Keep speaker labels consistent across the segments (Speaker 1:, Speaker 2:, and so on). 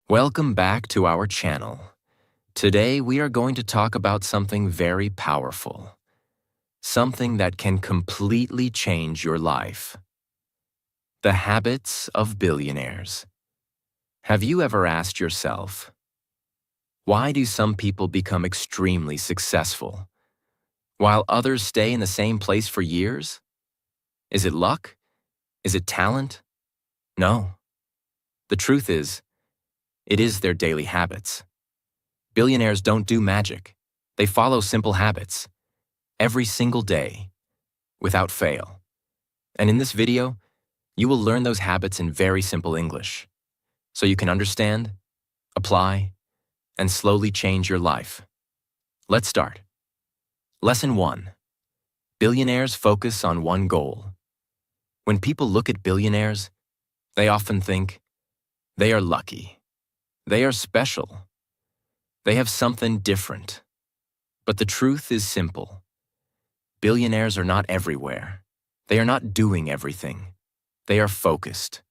Speaker 1: Welcome back to our channel. Today we are going to talk about something very powerful. Something that can completely change your life. The habits of billionaires. Have you ever asked yourself, why do some people become extremely successful, while others stay in the same place for years? Is it luck? Is it talent? No. The truth is, it is their daily habits. Billionaires don't do magic. They follow simple habits, every single day, without fail. And in this video, you will learn those habits in very simple English, so you can understand, apply, and slowly change your life. Let's start. Lesson 1. Billionaires focus on one goal. When people look at billionaires, they often think, they are lucky. They are special. They have something different. But the truth is simple. Billionaires are not everywhere. They are not doing everything. They are focused.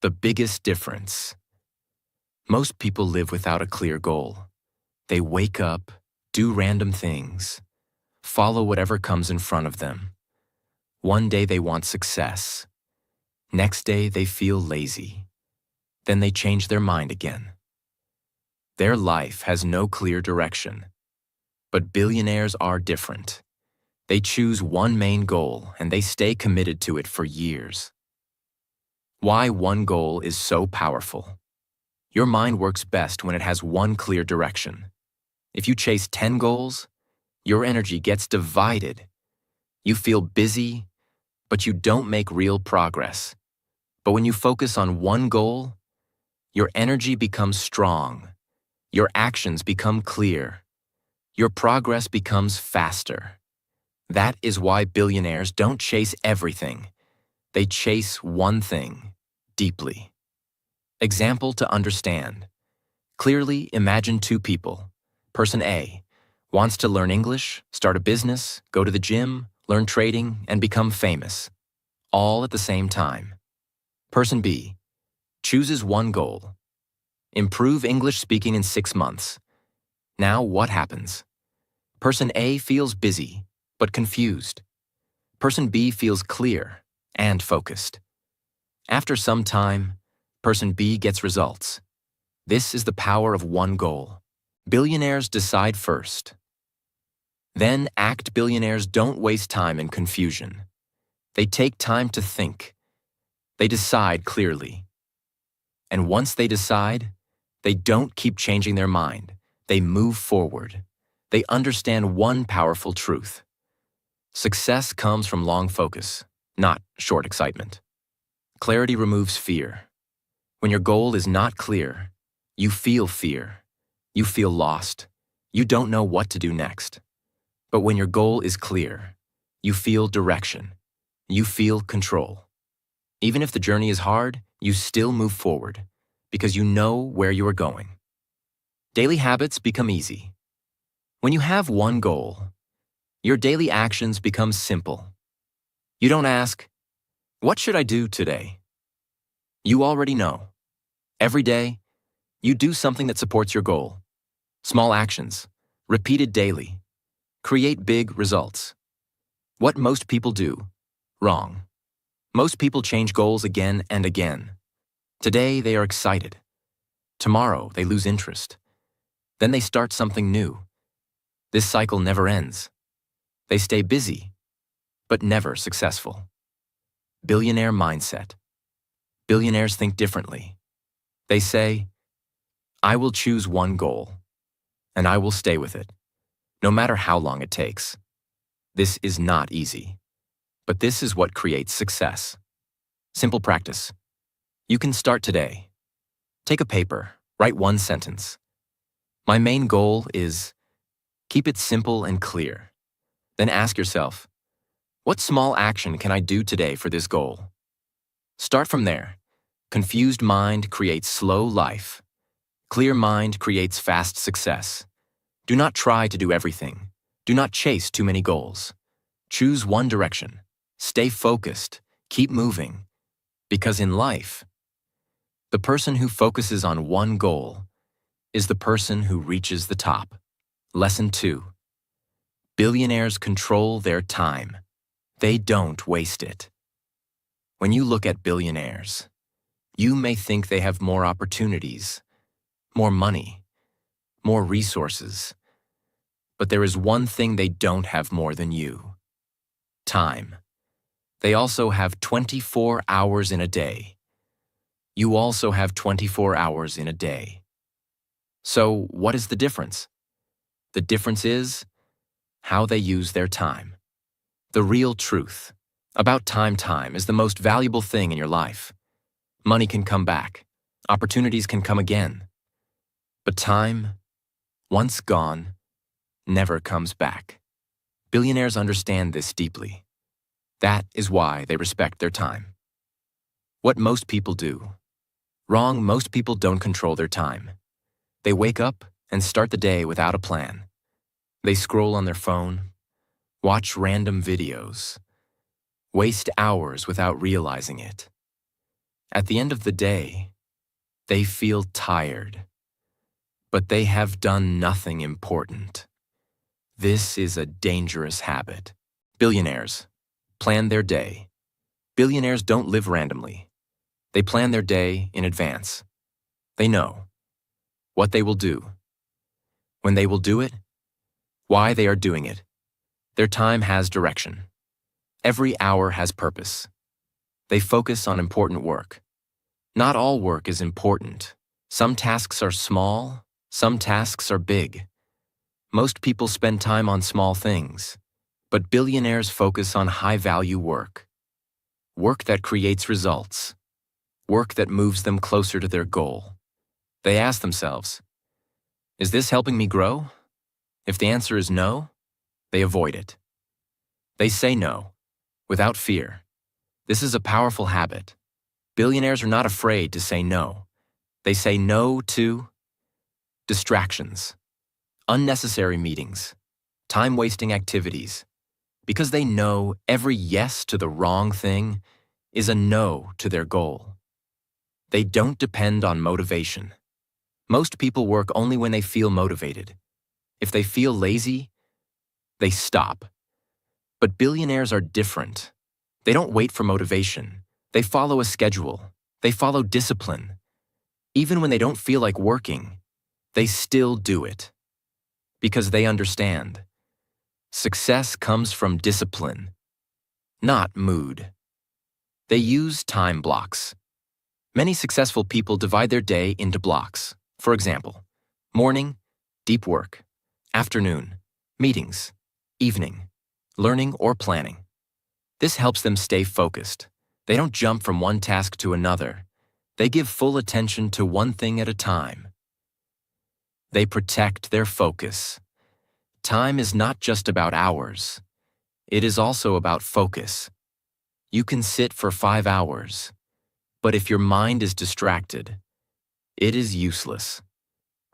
Speaker 1: The biggest difference. Most people live without a clear goal. They wake up, do random things, follow whatever comes in front of them. One day they want success. Next day they feel lazy. Then they change their mind again. Their life has no clear direction. But billionaires are different. They choose one main goal and they stay committed to it for years. Why one goal is so powerful. Your mind works best when it has one clear direction. If you chase 10 goals, your energy gets divided. You feel busy, but you don't make real progress. But when you focus on one goal, your energy becomes strong. Your actions become clear. Your progress becomes faster. That is why billionaires don't chase everything. They chase one thing, deeply. Example to understand. Clearly imagine two people. Person A wants to learn English, start a business, go to the gym, learn trading, and become famous, all at the same time. Person B chooses one goal. Improve English speaking in 6 months. Now what happens? Person A feels busy, but confused. Person B feels clear and focused. After some time, Person B gets results. This is the power of one goal. Billionaires decide first. Then act. Billionaires don't waste time in confusion. They take time to think. They decide clearly. And once they decide, they don't keep changing their mind. They move forward. They understand one powerful truth. Success comes from long focus, not short excitement. Clarity removes fear. When your goal is not clear, you feel fear. You feel lost. You don't know what to do next. But when your goal is clear, you feel direction. You feel control. Even if the journey is hard, you still move forward because you know where you are going. Daily habits become easy. When you have one goal, your daily actions become simple. You don't ask, what should I do today? You already know. Every day, you do something that supports your goal. Small actions, repeated daily, create big results. What most people do, wrong. Most people change goals again and again. Today, they are excited. Tomorrow, they lose interest. Then they start something new. This cycle never ends. They stay busy, but never successful. Billionaire mindset. Billionaires think differently. They say, I will choose one goal, and I will stay with it, no matter how long it takes. This is not easy, but this is what creates success. Simple practice. You can start today. Take a paper, write one sentence. My main goal is, keep it simple and clear. Then ask yourself, what small action can I do today for this goal? Start from there. Confused mind creates slow life. Clear mind creates fast success. Do not try to do everything. Do not chase too many goals. Choose one direction. Stay focused. Keep moving. Because in life, The person who focuses on one goal is the person who reaches the top. Lesson 2. Billionaires control their time. They don't waste it. When you look at billionaires, you may think they have more opportunities, more money, more resources. But there is one thing they don't have more than you: time. They also have 24 hours in a day. You also have 24 hours in a day. So, what is the difference? The difference is how they use their time. The real truth about time is the most valuable thing in your life. Money can come back. Opportunities can come again. But time, once gone, never comes back. Billionaires understand this deeply. That is why they respect their time. What most people do. Wrong, most people don't control their time. They wake up and start the day without a plan. They scroll on their phone, watch random videos, waste hours without realizing it. At the end of the day, they feel tired, but they have done nothing important. This is a dangerous habit. Billionaires plan their day. Billionaires don't live randomly. They plan their day in advance. They know what they will do, when they will do it, why they are doing it. Their time has direction. Every hour has purpose. They focus on important work. Not all work is important. Some tasks are small, some tasks are big. Most people spend time on small things, but billionaires focus on high-value work. Work that creates results. Work that moves them closer to their goal. They ask themselves, is this helping me grow? If the answer is no, they avoid it. They say no, without fear. This is a powerful habit. Billionaires are not afraid to say no. They say no to distractions, unnecessary meetings, time-wasting activities, because they know every yes to the wrong thing is a no to their goal. They don't depend on motivation. Most people work only when they feel motivated. If they feel lazy, they stop. But billionaires are different. They don't wait for motivation. They follow a schedule. They follow discipline. Even when they don't feel like working, they still do it. Because they understand. Success comes from discipline, not mood. They use time blocks. Many successful people divide their day into blocks. For example, morning, deep work. Afternoon, meetings. Evening, learning or planning. This helps them stay focused. They don't jump from one task to another. They give full attention to one thing at a time. They protect their focus. Time is not just about hours. It is also about focus. You can sit for 5 hours, but if your mind is distracted, it is useless.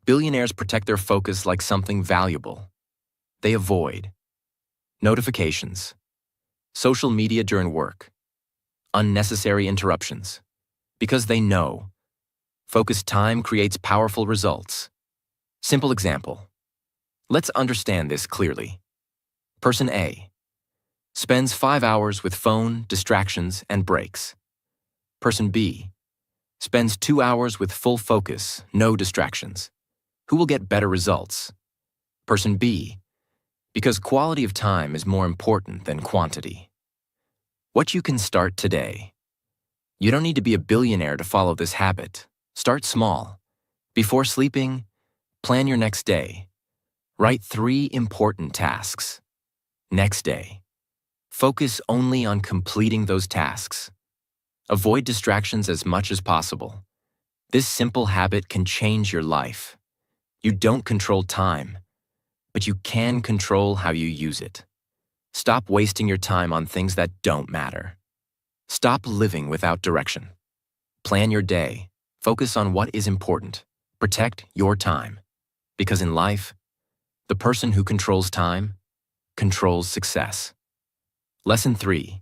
Speaker 1: Billionaires protect their focus like something valuable. They avoid notifications, social media during work, unnecessary interruptions, because they know focused time creates powerful results. Simple example. Let's understand this clearly. Person A spends 5 hours with phone, distractions, and breaks. Person B spends 2 hours with full focus, no distractions. Who will get better results? Person B, because quality of time is more important than quantity. What you can start today. You don't need to be a billionaire to follow this habit. Start small. Before sleeping, plan your next day. Write 3 important tasks. Next day. Focus only on completing those tasks. Avoid distractions as much as possible. This simple habit can change your life. You don't control time, but you can control how you use it. Stop wasting your time on things that don't matter. Stop living without direction. Plan your day. Focus on what is important. Protect your time. Because in life, the person who controls time controls success. Lesson 3.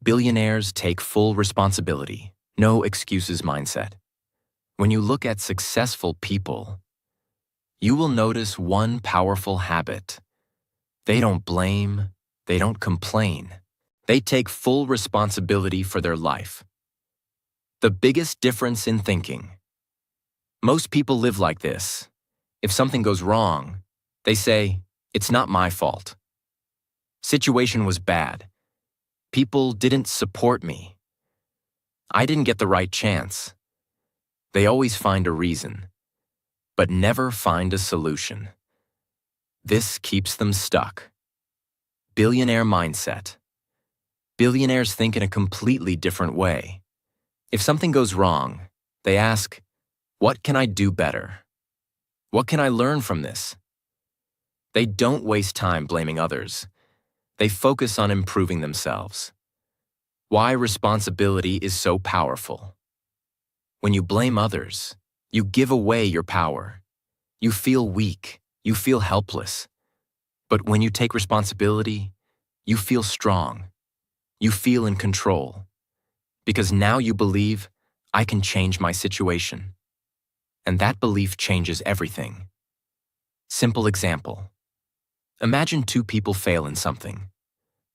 Speaker 1: Billionaires take full responsibility. No excuses mindset. When you look at successful people, you will notice one powerful habit. They don't blame, they don't complain. They take full responsibility for their life. The biggest difference in thinking. Most people live like this. If something goes wrong, they say, "It's not my fault. Situation was bad. People didn't support me. I didn't get the right chance." They always find a reason, but never find a solution. This keeps them stuck. Billionaire mindset. Billionaires think in a completely different way. If something goes wrong, they ask, "What can I do better? What can I learn from this?" They don't waste time blaming others. They focus on improving themselves. Why responsibility is so powerful. When you blame others, you give away your power. You feel weak. You feel helpless. But when you take responsibility, you feel strong. You feel in control. Because now you believe, "I can change my situation." And that belief changes everything. Simple example. Imagine two people fail in something.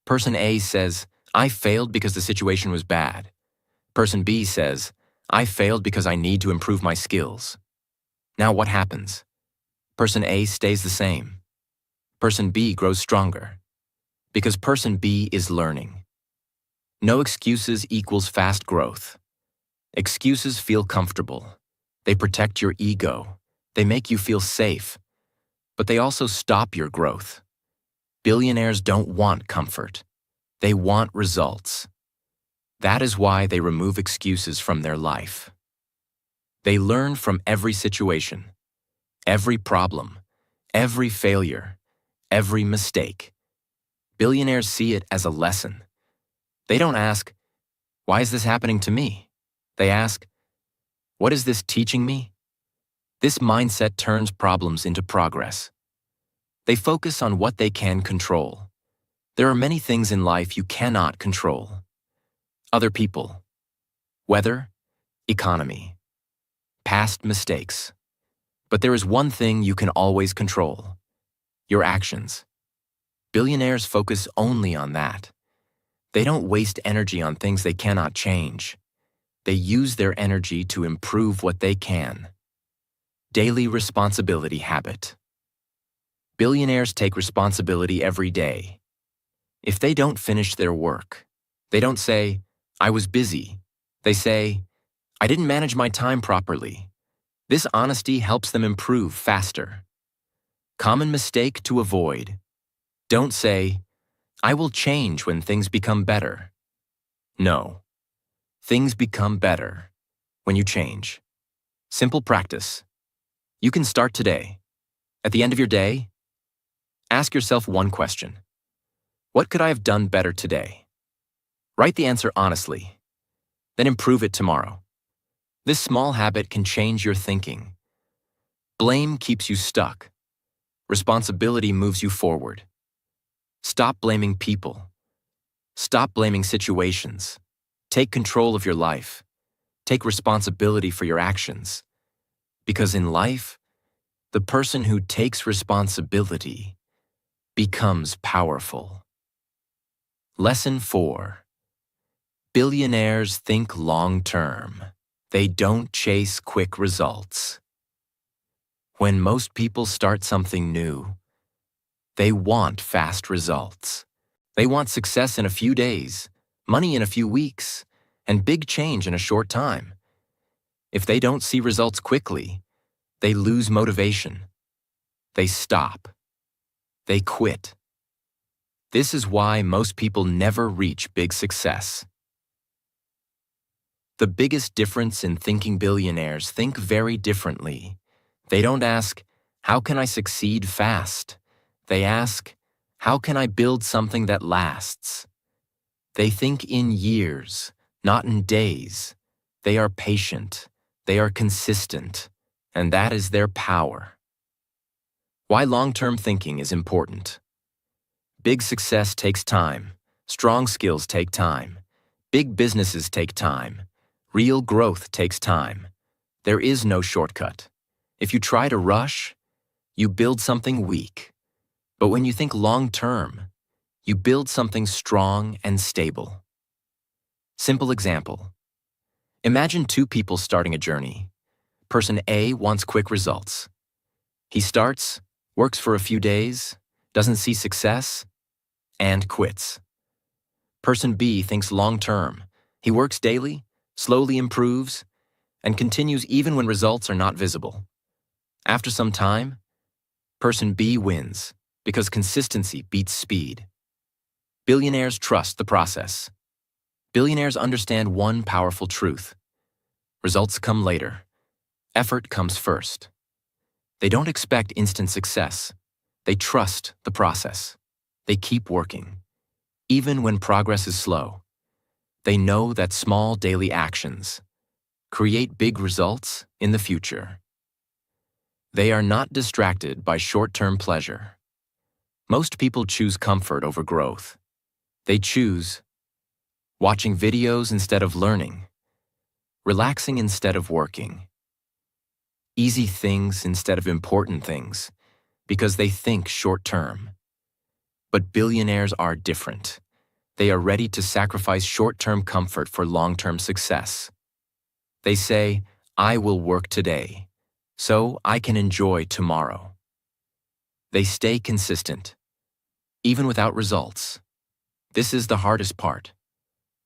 Speaker 1: Person A says, "I failed because the situation was bad." Person B says, "I failed because I need to improve my skills." Now what happens? Person A stays the same. Person B grows stronger. Because person B is learning. No excuses equals fast growth. Excuses feel comfortable. They protect your ego. They make you feel safe. But they also stop your growth. Billionaires don't want comfort. They want results. That is why they remove excuses from their life. They learn from every situation, every problem, every failure, every mistake. Billionaires see it as a lesson. They don't ask, "Why is this happening to me?" They ask, "What is this teaching me?" This mindset turns problems into progress. They focus on what they can control. There are many things in life you cannot control. Other people, weather, economy, past mistakes. But there is one thing you can always control: your actions. Billionaires focus only on that. They don't waste energy on things they cannot change. They use their energy to improve what they can. Daily responsibility habit. Billionaires take responsibility every day. If they don't finish their work, they don't say, "I was busy." They say, "I didn't manage my time properly." This honesty helps them improve faster. Common mistake to avoid. Don't say, "I will change when things become better." No. Things become better when you change. Simple practice. You can start today. At the end of your day, ask yourself one question. What could I have done better today? Write the answer honestly. Then improve it tomorrow. This small habit can change your thinking. Blame keeps you stuck. Responsibility moves you forward. Stop blaming people. Stop blaming situations. Take control of your life. Take responsibility for your actions. Because in life, the person who takes responsibility becomes powerful. Lesson 4. Billionaires think long-term. They don't chase quick results. When most people start something new, they want fast results. They want success in a few days, money in a few weeks, and big change in a short time. If they don't see results quickly, they lose motivation. They stop. They quit. This is why most people never reach big success. The biggest difference in thinking. Billionaires think very differently. They don't ask, "How can I succeed fast?" They ask, "How can I build something that lasts?" They think in years, not in days. They are patient. They are consistent. And that is their power. Why long-term thinking is important. Big success takes time. Strong skills take time. Big businesses take time. Real growth takes time. There is no shortcut. If you try to rush, you build something weak. But when you think long-term, you build something strong and stable. Simple example. Imagine two people starting a journey. Person A wants quick results. He starts, works for a few days, doesn't see success, and quits. Person B thinks long-term. He works daily, slowly improves, and continues even when results are not visible. After some time, person B wins because consistency beats speed. Billionaires trust the process. Billionaires understand one powerful truth. Results come later. Effort comes first. They don't expect instant success. They trust the process. They keep working. Even when progress is slow, they know that small daily actions create big results in the future. They are not distracted by short-term pleasure. Most people choose comfort over growth. They choose watching videos instead of learning, relaxing instead of working, easy things instead of important things, because they think short-term. But billionaires are different. They are ready to sacrifice short-term comfort for long-term success. They say, I will work today, so I can enjoy tomorrow. They stay consistent, even without results. This is the hardest part.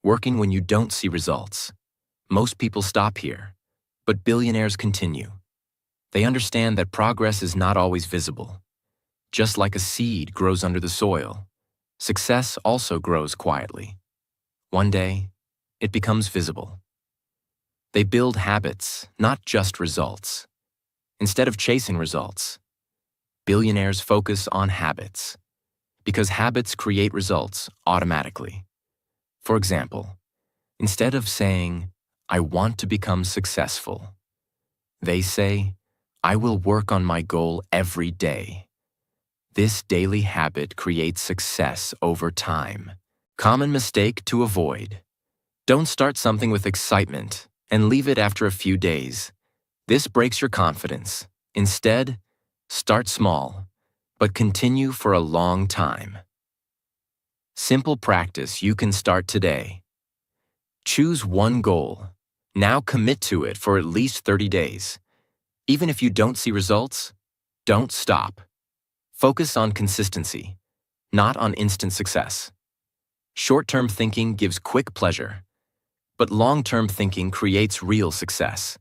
Speaker 1: Working when you don't see results. Most people stop here, but billionaires continue. They understand that progress is not always visible. Just like a seed grows under the soil, success also grows quietly. One day, it becomes visible. They build habits, not just results. Instead of chasing results, billionaires focus on habits, because habits create results automatically. For example, instead of saying, I want to become successful, they say, I will work on my goal every day. This daily habit creates success over time. Common mistake to avoid. Don't start something with excitement and leave it after a few days. This breaks your confidence. Instead, start small, but continue for a long time. Simple practice you can start today. Choose one goal. Now commit to it for at least 30 days. Even if you don't see results, don't stop. Focus on consistency, not on instant success. Short-term thinking gives quick pleasure, but long-term thinking creates real success.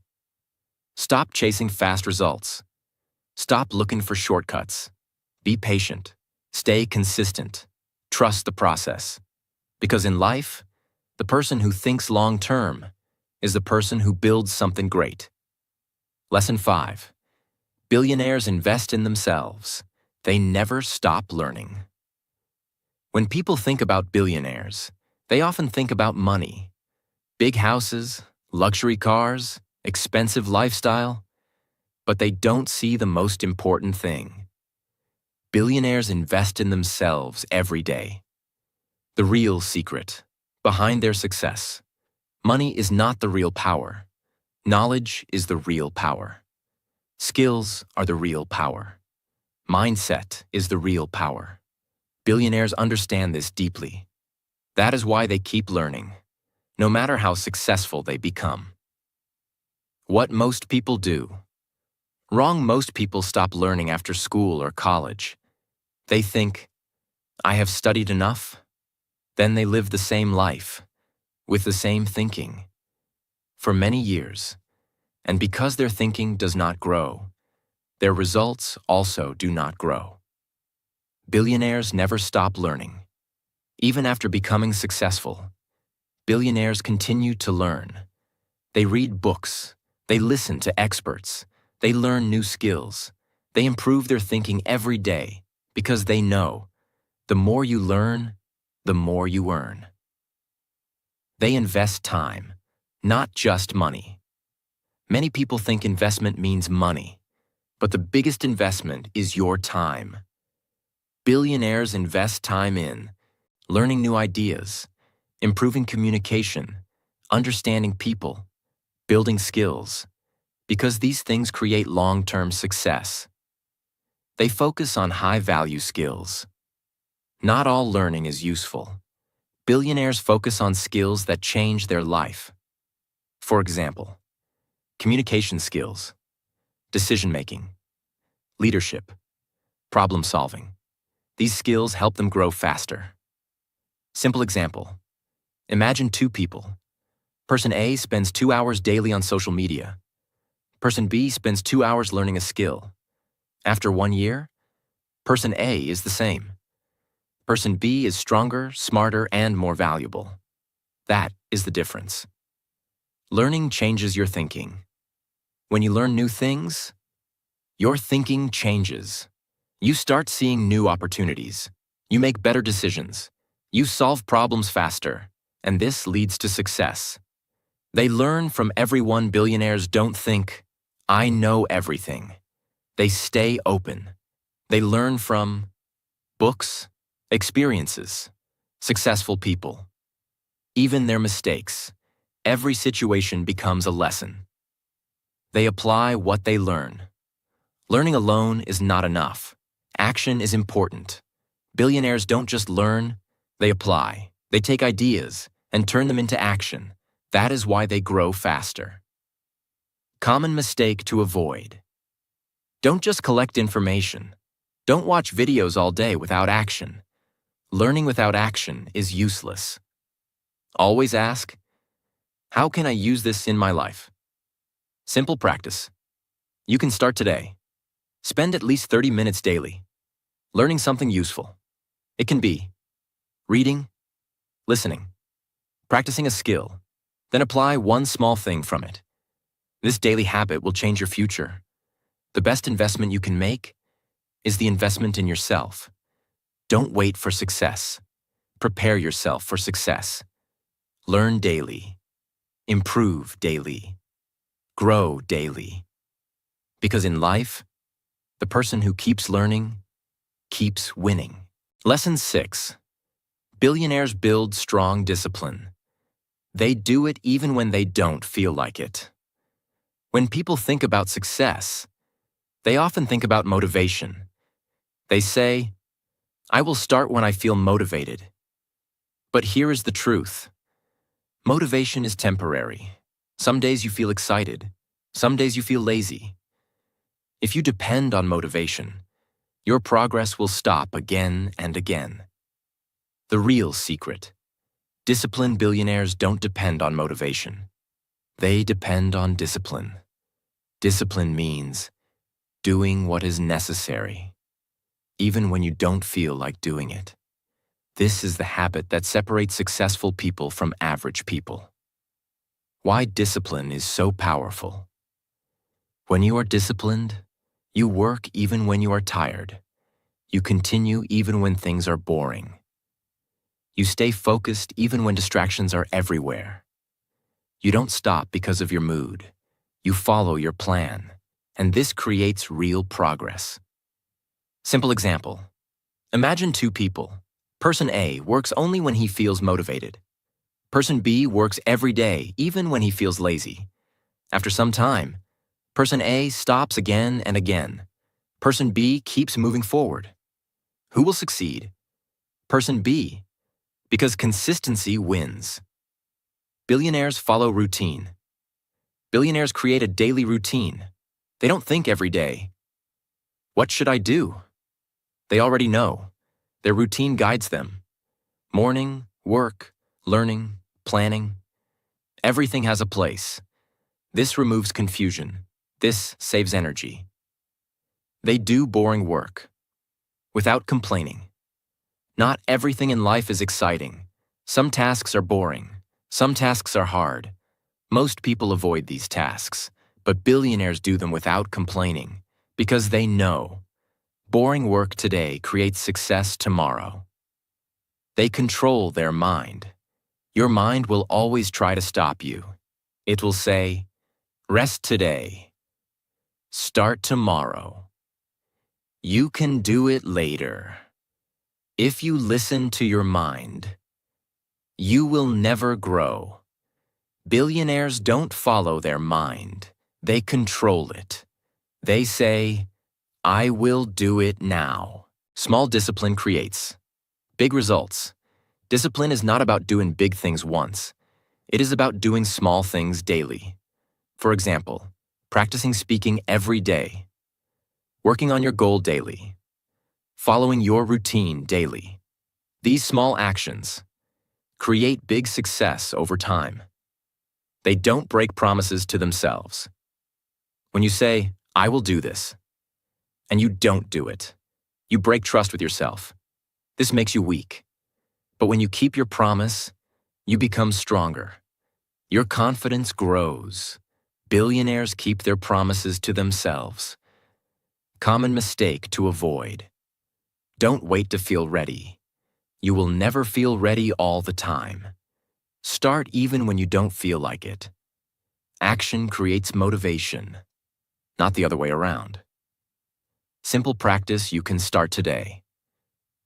Speaker 1: Stop chasing fast results. Stop looking for shortcuts. Be patient. Stay consistent. Trust the process. Because in life, the person who thinks long-term is the person who builds something great. Lesson 5. Billionaires invest in themselves. They never stop learning. When people think about billionaires, they often think about money. Big houses, luxury cars, expensive lifestyle. But they don't see the most important thing. Billionaires invest in themselves every day. The real secret behind their success. Money is not the real power. Knowledge is the real power. Skills are the real power. Mindset is the real power. Billionaires understand this deeply. That is why they keep learning, no matter how successful they become. What most people do. Wrong. Most people stop learning after school or college. They think, I have studied enough. Then they live the same life, with the same thinking, for many years. And because their thinking does not grow, their results also do not grow. Billionaires never stop learning. Even after becoming successful, billionaires continue to learn. They read books. They listen to experts. They learn new skills. They improve their thinking every day because they know the more you learn, the more you earn. They invest time, not just money. Many people think investment means money, but the biggest investment is your time. Billionaires invest time in learning new ideas, improving communication, understanding people, building skills, because these things create long-term success. They focus on high-value skills. Not all learning is useful. Billionaires focus on skills that change their life. For example, communication skills, decision-making, leadership, problem-solving. These skills help them grow faster. Simple example. Imagine two people. Person A spends 2 hours daily on social media. Person B spends 2 hours learning a skill. After 1 year, person A is the same. Person B is stronger, smarter, and more valuable. That is the difference. Learning changes your thinking. When you learn new things, your thinking changes. You start seeing new opportunities. You make better decisions. You solve problems faster, and this leads to success. They learn from everyone. Billionaires don't think, "I know everything." They stay open. They learn from books, experiences, successful people, even their mistakes. Every situation becomes a lesson. They apply what they learn. Learning alone is not enough. Action is important. Billionaires don't just learn, they apply. They take ideas and turn them into action. That is why they grow faster. Common mistake to avoid. Don't just collect information. Don't watch videos all day without action. Learning without action is useless. Always ask, how can I use this in my life? Simple practice. You can start today. Spend at least 30 minutes daily, learning something useful. It can be reading, listening, practicing a skill, then apply one small thing from it. This daily habit will change your future. The best investment you can make is the investment in yourself. Don't wait for success. Prepare yourself for success. Learn daily. Improve daily. Grow daily. Because in life, the person who keeps learning keeps winning. Lesson 6. Billionaires build strong discipline. They do it even when they don't feel like it. When people think about success, they often think about motivation. They say, "I will start when I feel motivated." But here is the truth. Motivation is temporary. Some days you feel excited. Some days you feel lazy. If you depend on motivation, your progress will stop again and again. The real secret. Disciplined billionaires don't depend on motivation. They depend on discipline. Discipline means doing what is necessary, even when you don't feel like doing it. This is the habit that separates successful people from average people. Why discipline is so powerful. When you are disciplined, you work even when you are tired. You continue even when things are boring. You stay focused even when distractions are everywhere. You don't stop because of your mood. You follow your plan, and this creates real progress. Simple example. Imagine two people. Person A works only when he feels motivated. Person B works every day, even when he feels lazy. After some time, Person A stops again and again. Person B keeps moving forward. Who will succeed? Person B, because consistency wins. Billionaires follow routine. Billionaires create a daily routine. They don't think every day, "What should I do?" They already know. Their routine guides them. Morning, work, learning, planning. Everything has a place. This removes confusion. This saves energy. They do boring work without complaining. Not everything in life is exciting. Some tasks are boring. Some tasks are hard. Most people avoid these tasks, but billionaires do them without complaining because they know boring work today creates success tomorrow. They control their mind. Your mind will always try to stop you. It will say, "Rest today. Start tomorrow. You can do it later." If you listen to your mind, you will never grow. Billionaires don't follow their mind. They control it. They say, I will do it now. Small discipline creates big results. Discipline is not about doing big things once. It is about doing small things daily. For example, practicing speaking every day, working on your goal daily, following your routine daily. These small actions create big success over time. They don't break promises to themselves. When you say, I will do this, and you don't do it, you break trust with yourself. This makes you weak. But when you keep your promise, you become stronger. Your confidence grows. Billionaires keep their promises to themselves. Common mistake to avoid. Don't wait to feel ready. You will never feel ready all the time. Start even when you don't feel like it. Action creates motivation, not the other way around. Simple practice you can start today.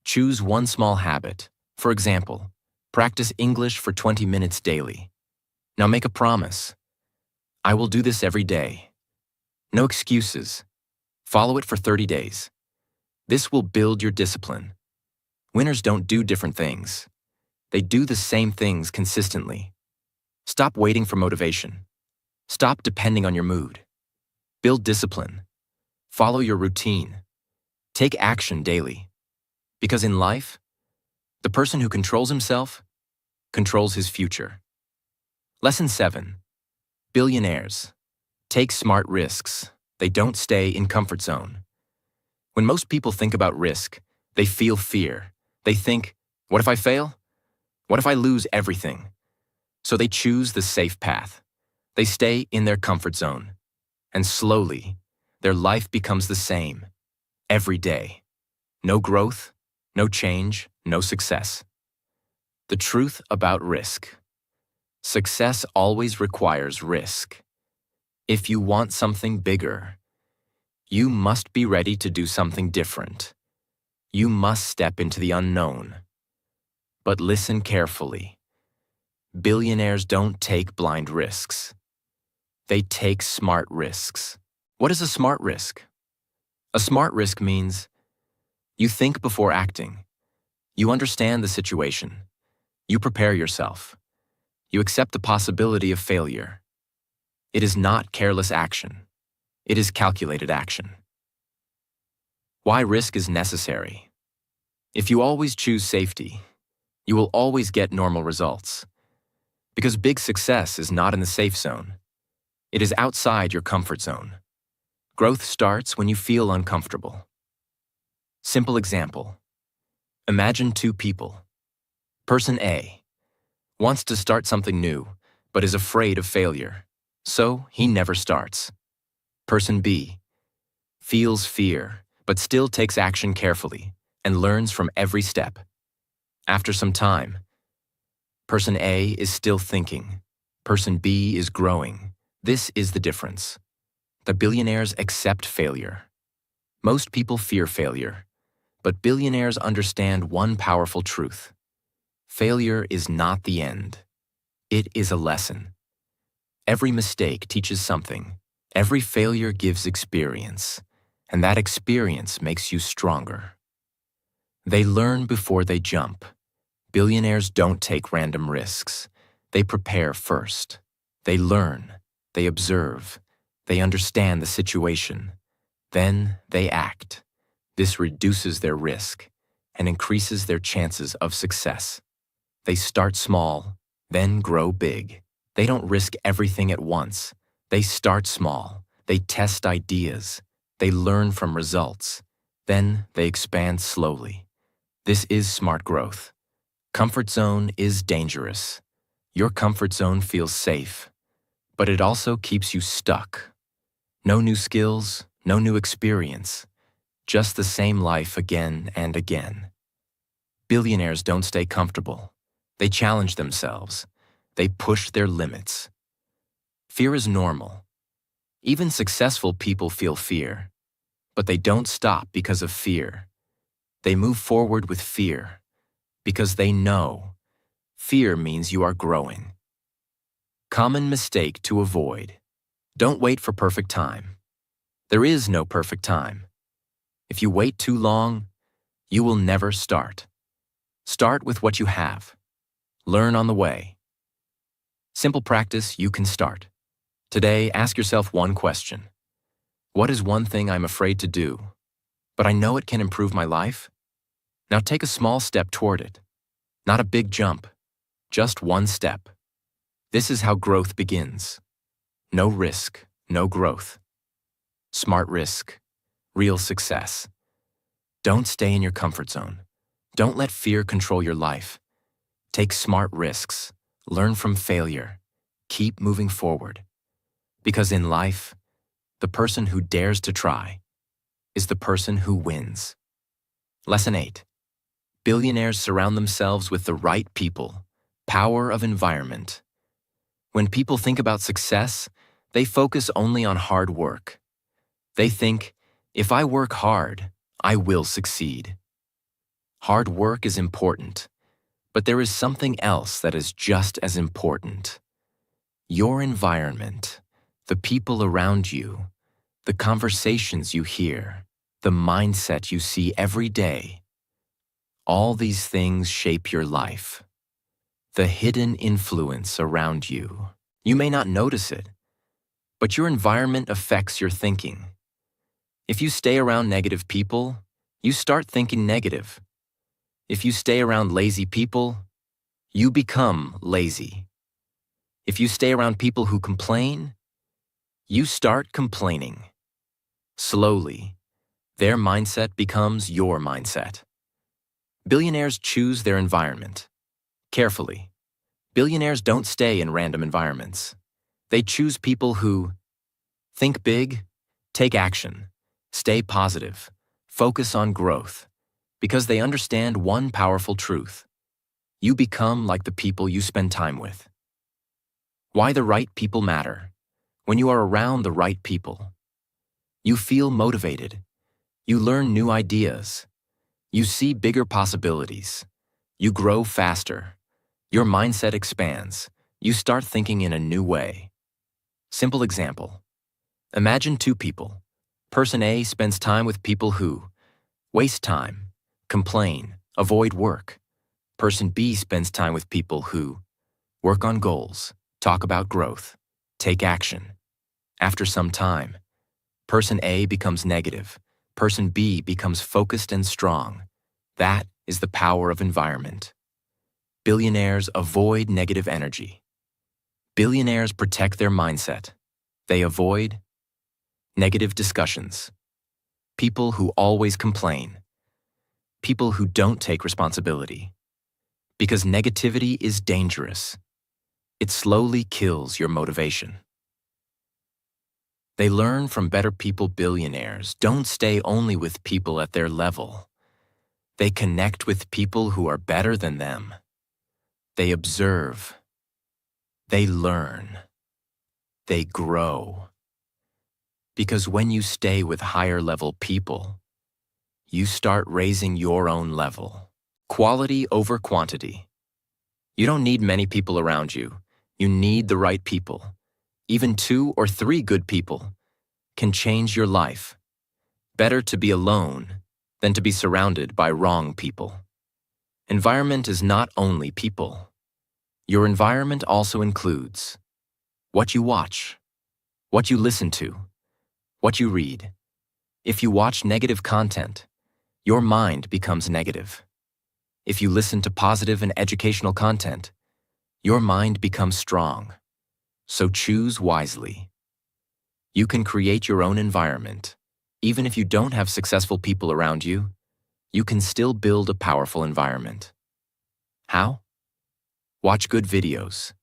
Speaker 1: Choose one small habit. For example, practice English for 20 minutes daily. Now make a promise. I will do this every day. No excuses. Follow it for 30 days. This will build your discipline. Winners don't do different things. They do the same things consistently. Stop waiting for motivation. Stop depending on your mood. Build discipline. Follow your routine. Take action daily. Because in life, the person who controls himself controls his future. Lesson 7. Billionaires take smart risks. They don't stay in comfort zone. When most people think about risk, they feel fear. They think, what if I fail? What if I lose everything? So they choose the safe path. They stay in their comfort zone. And slowly, their life becomes the same. Every day. No growth, no change, no success. The truth about risk. Success always requires risk. If you want something bigger, you must be ready to do something different. You must step into the unknown. But listen carefully. Billionaires don't take blind risks. They take smart risks. What is a smart risk? A smart risk means you think before acting. You understand the situation. You prepare yourself. You accept the possibility of failure. It is not careless action. It is calculated action. Why risk is necessary? If you always choose safety, you will always get normal results. Because big success is not in the safe zone. It is outside your comfort zone. Growth starts when you feel uncomfortable. Simple example. Imagine two people. Person A wants to start something new, but is afraid of failure, so he never starts. Person B feels fear, but still takes action carefully and learns from every step. After some time, Person A is still thinking. Person B is growing. This is the difference. The billionaires accept failure. Most people fear failure, but billionaires understand one powerful truth. Failure is not the end. It is a lesson. Every mistake teaches something. Every failure gives experience, and that experience makes you stronger. They learn before they jump. Billionaires don't take random risks. They prepare first. They learn. They observe. They understand the situation. Then they act. This reduces their risk and increases their chances of success. They start small, then grow big. They don't risk everything at once. They start small. They test ideas. They learn from results. Then they expand slowly. This is smart growth. Comfort zone is dangerous. Your comfort zone feels safe, but it also keeps you stuck. No new skills, no new experience, just the same life again and again. Billionaires don't stay comfortable. They challenge themselves. They push their limits. Fear is normal. Even successful people feel fear, but they don't stop because of fear. They move forward with fear because they know fear means you are growing. Common mistake to avoid. Don't wait for perfect time. There is no perfect time. If you wait too long, you will never start. Start with what you have. Learn on the way. Simple practice you can start. Today, ask yourself one question. What is one thing I'm afraid to do, but I know it can improve my life? Now take a small step toward it. Not a big jump, just one step. This is how growth begins. No risk, no growth. Smart risk, real success. Don't stay in your comfort zone. Don't let fear control your life. Take smart risks. Learn from failure. Keep moving forward. Because in life, the person who dares to try is the person who wins. Lesson 8. Billionaires surround themselves with the right people. Power of environment. When people think about success, they focus only on hard work. They think, if I work hard, I will succeed. Hard work is important, but there is something else that is just as important. Your environment, the people around you, the conversations you hear, the mindset you see every day. All these things shape your life. The hidden influence around you. You may not notice it, but your environment affects your thinking. If you stay around negative people, you start thinking negative. If you stay around lazy people, you become lazy. If you stay around people who complain, you start complaining. Slowly, their mindset becomes your mindset. Billionaires choose their environment. Carefully. Billionaires don't stay in random environments. They choose people who think big, take action, stay positive, focus on growth, because they understand one powerful truth. You become like the people you spend time with. Why the right people matter. When you are around the right people, you feel motivated. You learn new ideas. You see bigger possibilities. You grow faster. Your mindset expands. You start thinking in a new way. Simple example. Imagine two people. Person A spends time with people who waste time, complain, avoid work. Person B spends time with people who work on goals, talk about growth, take action. After some time, person A becomes negative. Person B becomes focused and strong. That is the power of environment. Billionaires avoid negative energy. Billionaires protect their mindset. They avoid negative discussions. People who always complain. People who don't take responsibility. Because negativity is dangerous. It slowly kills your motivation. They learn from better people. Billionaires don't stay only with people at their level. They connect with people who are better than them. They observe. They learn. They grow. Because when you stay with higher level people, you start raising your own level. Quality over quantity. You don't need many people around you. You need the right people. Even 2 or 3 good people can change your life. Better to be alone than to be surrounded by wrong people. Environment is not only people. Your environment also includes what you watch, what you listen to, what you read. If you watch negative content, your mind becomes negative. If you listen to positive and educational content, your mind becomes strong. So choose wisely. You can create your own environment. Even if you don't have successful people around you, you can still build a powerful environment. How? Watch good videos.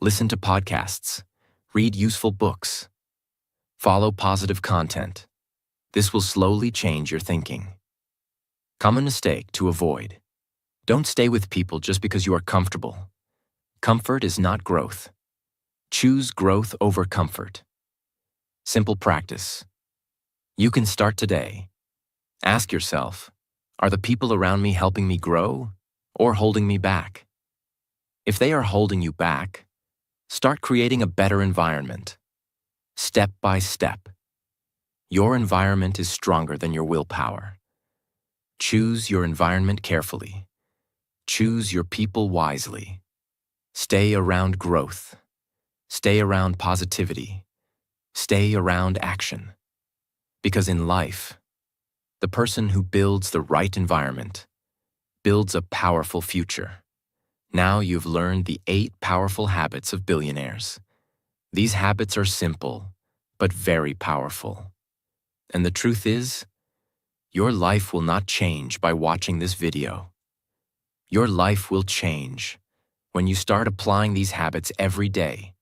Speaker 1: Listen to podcasts. Read useful books. Follow positive content. This will slowly change your thinking. Common mistake to avoid. Don't stay with people just because you are comfortable. Comfort is not growth. Choose growth over comfort. Simple practice. You can start today. Ask yourself, are the people around me helping me grow or holding me back? If they are holding you back, start creating a better environment. step by step. Your environment is stronger than your willpower. Choose your environment carefully. Choose your people wisely. Stay around growth. Stay around positivity. Stay around action. Because in life, the person who builds the right environment builds a powerful future. Now you've learned the 8 powerful habits of billionaires. These habits are simple, but very powerful. And the truth is, your life will not change by watching this video. Your life will change when you start applying these habits every day.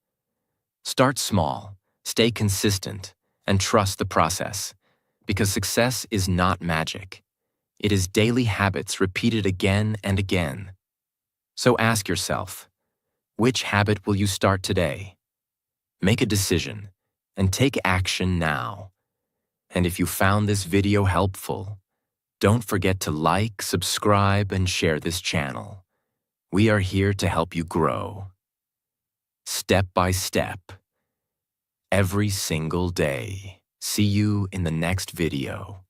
Speaker 1: Start small, stay consistent, and trust the process, because success is not magic. It is daily habits repeated again and again. So ask yourself, which habit will you start today? Make a decision and take action now. And if you found this video helpful, don't forget to like, subscribe, and share this channel. We are here to help you grow. Step by step. Every single day. See you in the next video.